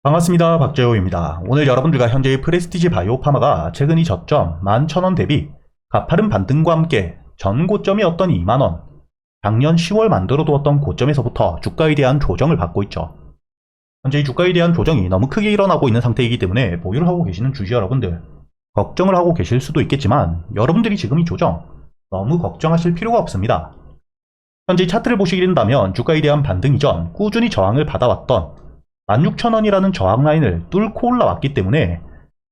반갑습니다. 박재호입니다. 오늘 여러분들과 현재의 프레스티지 바이오파마가 최근 이 저점 11,000원 대비 가파른 반등과 함께 전 고점이었던 2만원, 작년 10월 만들어두었던 고점에서부터 주가에 대한 조정을 받고 있죠. 현재 이 주가에 대한 조정이 너무 크게 일어나고 있는 상태이기 때문에 보유를 하고 계시는 주주 여러분들, 걱정을 하고 계실 수도 있겠지만 여러분들이 지금 이 조정 너무 걱정하실 필요가 없습니다. 현재 차트를 보시게 된다면 주가에 대한 반등 이전 꾸준히 저항을 받아왔던 16,000원이라는 저항 라인을 뚫고 올라왔기 때문에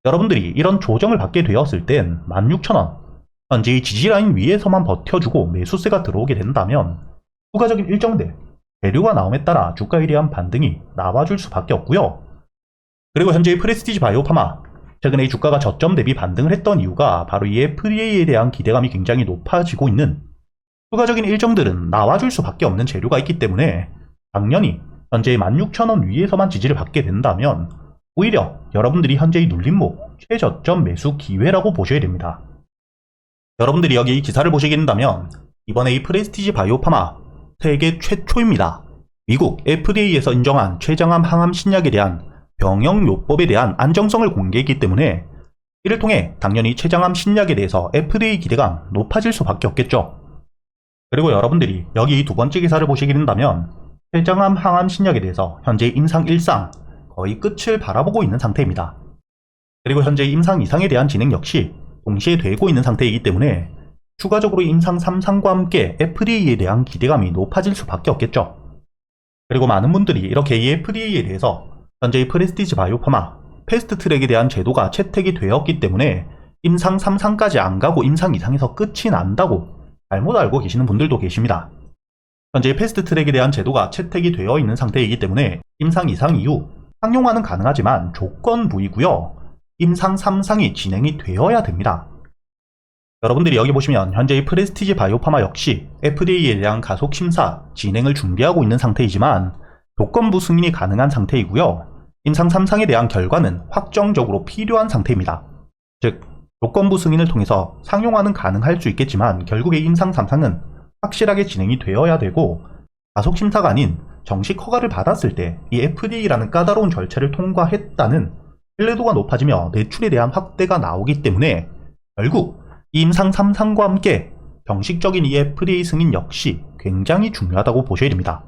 여러분들이 이런 조정을 받게 되었을 땐 16,000원, 현재의 지지라인 위에서만 버텨주고 매수세가 들어오게 된다면 추가적인 일정들, 재료가 나옴에 따라 주가에 대한 반등이 나와줄 수밖에 없고요. 그리고 현재의 프레스티지 바이오파마, 최근에 이 주가가 저점 대비 반등을 했던 이유가 바로 이 FDA에 대한 기대감이 굉장히 높아지고 있는 추가적인 일정들은 나와줄 수밖에 없는 재료가 있기 때문에 당연히 현재의 16,000원 위에서만 지지를 받게 된다면 오히려 여러분들이 현재의 눌림목 최저점 매수 기회라고 보셔야 됩니다. 여러분들이 여기 이 기사를 보시게 된다면 이번에 이 프레스티지 바이오파마 세계 최초입니다. 미국 FDA에서 인정한 췌장암 항암 신약에 대한 병역요법에 대한 안정성을 공개했기 때문에 이를 통해 당연히 췌장암 신약에 대해서 FDA 기대감 높아질 수밖에 없겠죠. 그리고 여러분들이 여기 두 번째 기사를 보시게 된다면 췌장암 항암 신약에 대해서 현재 임상 1상 거의 끝을 바라보고 있는 상태입니다. 그리고 현재 임상 2상에 대한 진행 역시 동시에 되고 있는 상태이기 때문에 추가적으로 임상 3상과 함께 FDA에 대한 기대감이 높아질 수밖에 없겠죠. 그리고 많은 분들이 이렇게 이 FDA에 대해서 현재의 프레스티지 바이오파마 패스트트랙에 대한 제도가 채택이 되었기 때문에 임상 3상까지 안 가고 임상 2상에서 끝이 난다고 잘못 알고 계시는 분들도 계십니다. 현재 패스트트랙에 대한 제도가 채택이 되어 있는 상태이기 때문에 임상 2상 이후 상용화는 가능하지만 조건부이고요. 임상 3상이 진행이 되어야 됩니다. 여러분들이 여기 보시면 현재의 프레스티지 바이오파마 역시 FDA에 대한 가속 심사 진행을 준비하고 있는 상태이지만 조건부 승인이 가능한 상태이고요. 임상 3상에 대한 결과는 확정적으로 필요한 상태입니다. 즉 조건부 승인을 통해서 상용화는 가능할 수 있겠지만 결국에 임상 3상은 확실하게 진행이 되어야 되고 가속심사가 아닌 정식 허가를 받았을 때 이 FDA라는 까다로운 절차를 통과했다는 신뢰도가 높아지며 매출에 대한 확대가 나오기 때문에 결국 임상 3상과 함께 정식적인 이 FDA 승인 역시 굉장히 중요하다고 보셔야 됩니다.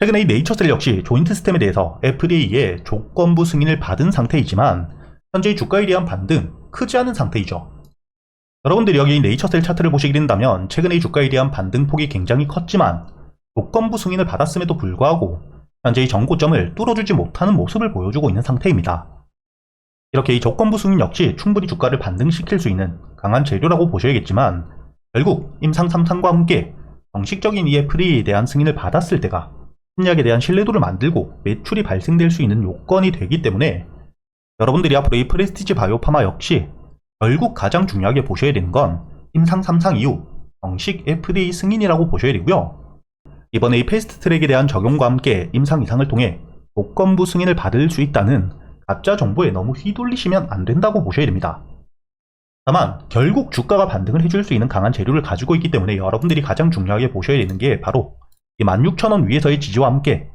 최근에 이 네이처셀 역시 조인트 스템에 대해서 FDA의 조건부 승인을 받은 상태이지만 현재의 주가에 대한 반등 크지 않은 상태이죠. 여러분들이 여기 네이처셀 차트를 보시게 된다면 최근의 주가에 대한 반등폭이 굉장히 컸지만 조건부 승인을 받았음에도 불구하고 현재의 전고점을 뚫어주지 못하는 모습을 보여주고 있는 상태입니다. 이렇게 이 조건부 승인 역시 충분히 주가를 반등시킬 수 있는 강한 재료라고 보셔야겠지만 결국 임상 3상과 함께 정식적인 이 FDA에 대한 승인을 받았을 때가 신약에 대한 신뢰도를 만들고 매출이 발생될 수 있는 요건이 되기 때문에 여러분들이 앞으로 이 프레스티지 바이오파마 역시 결국 가장 중요하게 보셔야 되는 건 임상 3상 이후 정식 FDA 승인이라고 보셔야 되고요. 이번에 이 패스트트랙에 대한 적용과 함께 임상 2상을 통해 조건부 승인을 받을 수 있다는 가짜 정보에 너무 휘둘리시면 안 된다고 보셔야 됩니다. 다만 결국 주가가 반등을 해줄 수 있는 강한 재료를 가지고 있기 때문에 여러분들이 가장 중요하게 보셔야 되는 게 바로 이 16,000원 위에서의 지지와 함께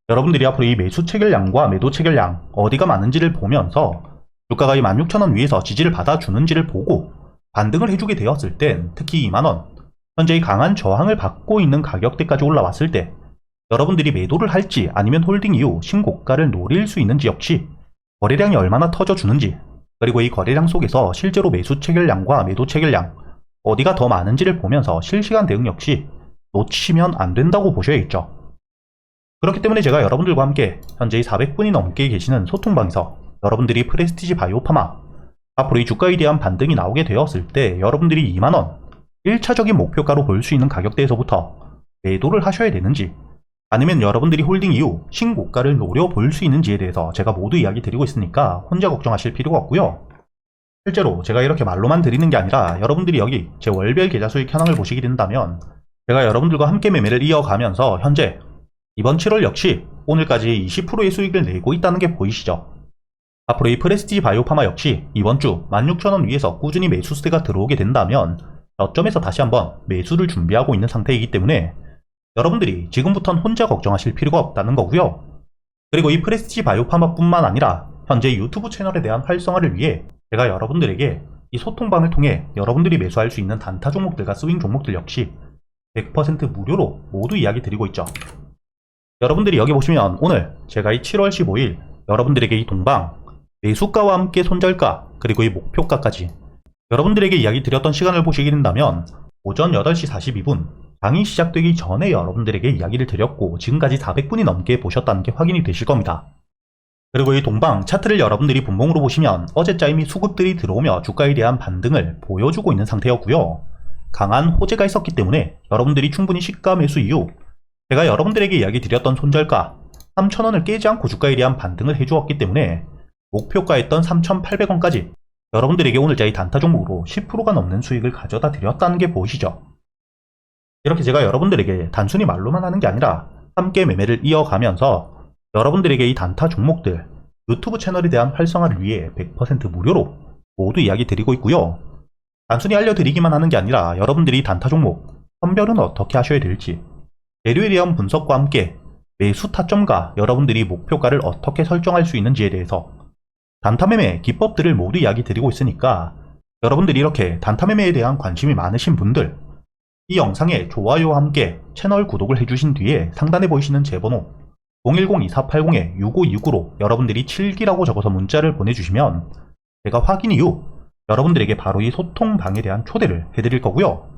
여러분들이 앞으로 이 매수 체결량과 매도 체결량 어디가 많은지를 보면서 주가가 이 16,000원 위에서 지지를 받아주는지를 보고 반등을 해주게 되었을 땐 특히 2만원, 현재의 강한 저항을 받고 있는 가격대까지 올라왔을 때 여러분들이 매도를 할지 아니면 홀딩 이후 신고가를 노릴 수 있는지 역시 거래량이 얼마나 터져주는지 그리고 이 거래량 속에서 실제로 매수 체결량과 매도 체결량 어디가 더 많은지를 보면서 실시간 대응 역시 놓치시면 안 된다고 보셔야겠죠. 그렇기 때문에 제가 여러분들과 함께 현재 400분이 넘게 계시는 소통방에서 여러분들이 프레스티지 바이오파마 앞으로 이 주가에 대한 반등이 나오게 되었을 때 여러분들이 2만원 1차적인 목표가로 볼 수 있는 가격대에서부터 매도를 하셔야 되는지 아니면 여러분들이 홀딩 이후 신고가를 노려볼 수 있는지에 대해서 제가 모두 이야기 드리고 있으니까 혼자 걱정하실 필요가 없고요. 실제로 제가 이렇게 말로만 드리는 게 아니라 여러분들이 여기 제 월별 계좌 수익 현황을 보시게 된다면 제가 여러분들과 함께 매매를 이어가면서 현재 이번 7월 역시 오늘까지 20%의 수익을 내고 있다는 게 보이시죠? 앞으로 이 프레스티지 바이오파마 역시 이번 주 16,000원 위에서 꾸준히 매수세가 들어오게 된다면 저점에서 다시 한번 매수를 준비하고 있는 상태이기 때문에 여러분들이 지금부터는 혼자 걱정하실 필요가 없다는 거고요. 그리고 이 프레스티지 바이오파마뿐만 아니라 현재 유튜브 채널에 대한 활성화를 위해 제가 여러분들에게 이 소통방을 통해 여러분들이 매수할 수 있는 단타 종목들과 스윙 종목들 역시 100% 무료로 모두 이야기 드리고 있죠. 여러분들이 여기 보시면 오늘 제가 이 7월 15일 여러분들에게 이 동방 매수가와 함께 손절가 그리고 이 목표가까지 여러분들에게 이야기 드렸던 시간을 보시게 된다면 오전 8시 42분 장이 시작되기 전에 여러분들에게 이야기를 드렸고 지금까지 400분이 넘게 보셨다는 게 확인이 되실 겁니다. 그리고 이 동방 차트를 여러분들이 분봉으로 보시면 어제자 이미 수급들이 들어오며 주가에 대한 반등을 보여주고 있는 상태였고요. 강한 호재가 있었기 때문에 여러분들이 충분히 시가 매수 이후 제가 여러분들에게 이야기 드렸던 손절가 3,000원을 깨지 않고 주가에 대한 반등을 해주었기 때문에 목표가였던 3,800원까지 여러분들에게 오늘자 이 단타 종목으로 10%가 넘는 수익을 가져다 드렸다는 게 보이시죠? 이렇게 제가 여러분들에게 단순히 말로만 하는 게 아니라 함께 매매를 이어가면서 여러분들에게 이 단타 종목들 유튜브 채널에 대한 활성화를 위해 100% 무료로 모두 이야기 드리고 있고요. 단순히 알려드리기만 하는 게 아니라 여러분들이 단타 종목 선별은 어떻게 하셔야 될지 재료에 대한 분석과 함께 매수 타점과 여러분들이 목표가를 어떻게 설정할 수 있는지에 대해서 단타 매매 기법들을 모두 이야기 드리고 있으니까 여러분들이 이렇게 단타 매매에 대한 관심이 많으신 분들 이 영상에 좋아요와 함께 채널 구독을 해주신 뒤에 상단에 보이시는 제 번호 010-2480-6529로 여러분들이 7기라고 적어서 문자를 보내주시면 제가 확인 이후 여러분들에게 바로 이 소통방에 대한 초대를 해드릴 거고요.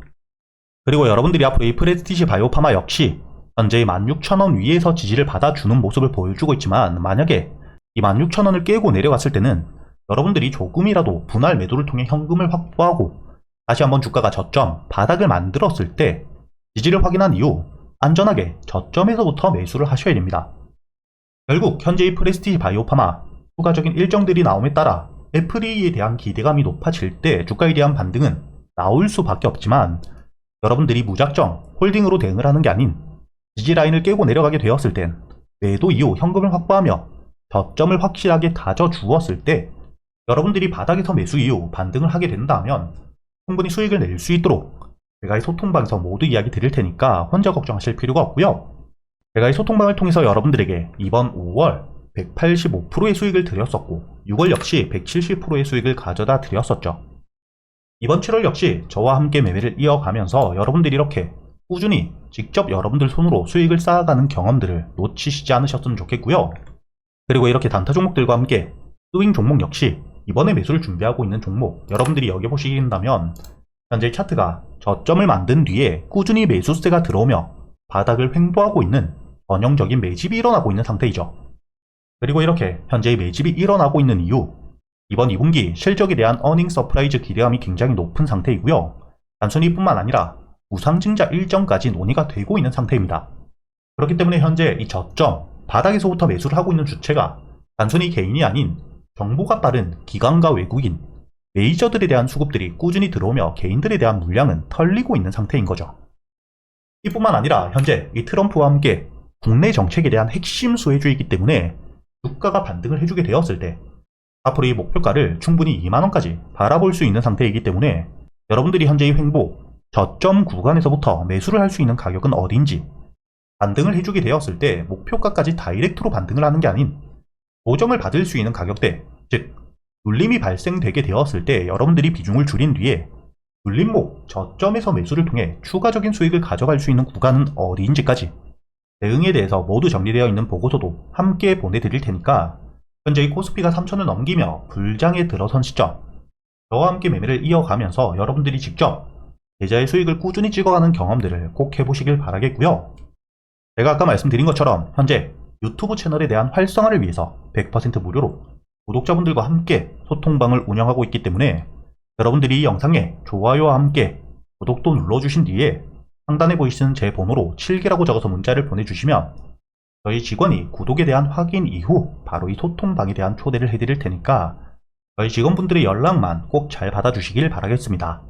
그리고 여러분들이 앞으로 이 프레스티지 바이오파마 역시 현재 16,000원 위에서 지지를 받아주는 모습을 보여주고 있지만 만약에 이 16,000원을 깨고 내려갔을 때는 여러분들이 조금이라도 분할 매도를 통해 현금을 확보하고 다시 한번 주가가 저점, 바닥을 만들었을 때 지지를 확인한 이후 안전하게 저점에서부터 매수를 하셔야 됩니다. 결국 현재 이 프레스티지 바이오파마 추가적인 일정들이 나옴에 따라 애플이에 대한 기대감이 높아질 때 주가에 대한 반등은 나올 수밖에 없지만 여러분들이 무작정 홀딩으로 대응을 하는 게 아닌 지지라인을 깨고 내려가게 되었을 땐 매도 이후 현금을 확보하며 저점을 확실하게 다져주었을 때 여러분들이 바닥에서 매수 이후 반등을 하게 된다면 충분히 수익을 낼 수 있도록 제가 이 소통방에서 모두 이야기 드릴 테니까 혼자 걱정하실 필요가 없고요. 제가 이 소통방을 통해서 여러분들에게 이번 5월 185%의 수익을 드렸었고 6월 역시 170%의 수익을 가져다 드렸었죠. 이번 7월 역시 저와 함께 매매를 이어가면서 여러분들이 이렇게 꾸준히 직접 여러분들 손으로 수익을 쌓아가는 경험들을 놓치시지 않으셨으면 좋겠고요. 그리고 이렇게 단타 종목들과 함께 스윙 종목 역시 이번에 매수를 준비하고 있는 종목 여러분들이 여기 보시게 된다면 현재 차트가 저점을 만든 뒤에 꾸준히 매수세가 들어오며 바닥을 횡보하고 있는 전형적인 매집이 일어나고 있는 상태이죠. 그리고 이렇게 현재 매집이 일어나고 있는 이유 이번 2분기 실적에 대한 어닝 서프라이즈 기대감이 굉장히 높은 상태이고요. 단순히 이뿐만 아니라 우상증자 일정까지 논의가 되고 있는 상태입니다. 그렇기 때문에 현재 이 저점 바닥에서부터 매수를 하고 있는 주체가 단순히 개인이 아닌 정보가 빠른 기관과 외국인, 메이저들에 대한 수급들이 꾸준히 들어오며 개인들에 대한 물량은 털리고 있는 상태인 거죠. 이뿐만 아니라 현재 이 트럼프와 함께 국내 정책에 대한 핵심 수혜주이기 때문에 주가가 반등을 해주게 되었을 때 앞으로 이 목표가를 충분히 2만원까지 바라볼 수 있는 상태이기 때문에 여러분들이 현재 이 횡보, 저점 구간에서부터 매수를 할 수 있는 가격은 어딘지 반등을 해주게 되었을 때 목표가까지 다이렉트로 반등을 하는 게 아닌 조정을 받을 수 있는 가격대, 즉 눌림이 발생되게 되었을 때 여러분들이 비중을 줄인 뒤에 눌림목, 저점에서 매수를 통해 추가적인 수익을 가져갈 수 있는 구간은 어디인지까지 대응에 대해서 모두 정리되어 있는 보고서도 함께 보내드릴 테니까 현재 이 코스피가 3천을 넘기며 불장에 들어선 시점 저와 함께 매매를 이어가면서 여러분들이 직접 계좌의 수익을 꾸준히 찍어가는 경험들을 꼭 해보시길 바라겠고요. 제가 아까 말씀드린 것처럼 현재 유튜브 채널에 대한 활성화를 위해서 100% 무료로 구독자분들과 함께 소통방을 운영하고 있기 때문에 여러분들이 이 영상에 좋아요와 함께 구독도 눌러주신 뒤에 상단에 보이시는 제 번호로 7기라고 적어서 문자를 보내주시면 저희 직원이 구독에 대한 확인 이후 바로 이 소통방에 대한 초대를 해드릴 테니까 저희 직원분들의 연락만 꼭 잘 받아주시길 바라겠습니다.